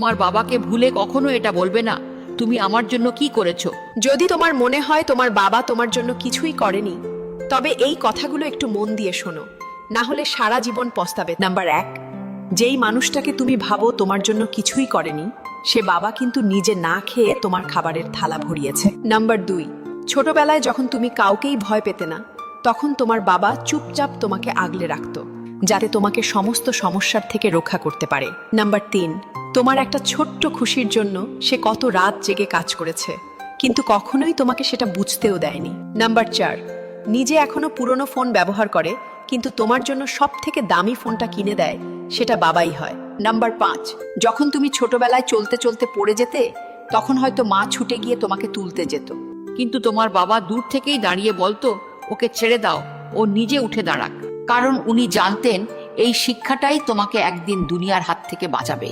তোমার বাবাকে ভুলে কখনো এটা বলবে না তুমি আমার জন্য কি করেছো। যদি তোমার মনে হয় তোমার বাবা তোমার জন্য কিছুই করেনি, তবে এই কথাগুলো একটু মন দিয়ে শোনো, না হলে সারা জীবন পস্তাবে। নাম্বার 1, যেই মানুষটাকে তুমি ভাবো তোমার জন্য কিছুই করেনি, সে বাবা কিন্তু নিজে না খেয়ে তোমার খাবারের থালা ভরিয়েছে। নাম্বার 2, ছোটবেলায় যখন তুমি কাউকেই ভয় পেতে না, তখন তোমার বাবা চুপচাপ তোমাকে আগলে রাখতো, যাতে তোমাকে সমস্ত সমস্যার থেকে রক্ষা করতে পারে। নাম্বার 3, তোমার একটা ছোট্ট খুশির জন্য সে কত রাত জেগে কাজ করেছে, কিন্তু কখনোই তোমাকে সেটা বুঝতেও দেয়নি। নাম্বার 4, নিজে এখনো পুরনো ফোন ব্যবহার করে, কিন্তু তোমার জন্য সব থেকে দামি ফোনটা কিনে দেয়, সেটা বাবাই হয়। নাম্বার 5, যখন তুমি ছোটবেলায় চলতে চলতে পড়ে যেতে, তখন হয়তো মা ছুটে গিয়ে তোমাকে তুলতে যেত। কিন্তু তোমার বাবা দূর থেকেই দাঁড়িয়ে বলতো ওকে ছেড়ে দাও, ও নিজে উঠে দাঁড়াক, কারণ উনি জানতেন এই শিক্ষাটাই তোমাকে একদিন দুনিয়ার হাত থেকে বাঁচাবে।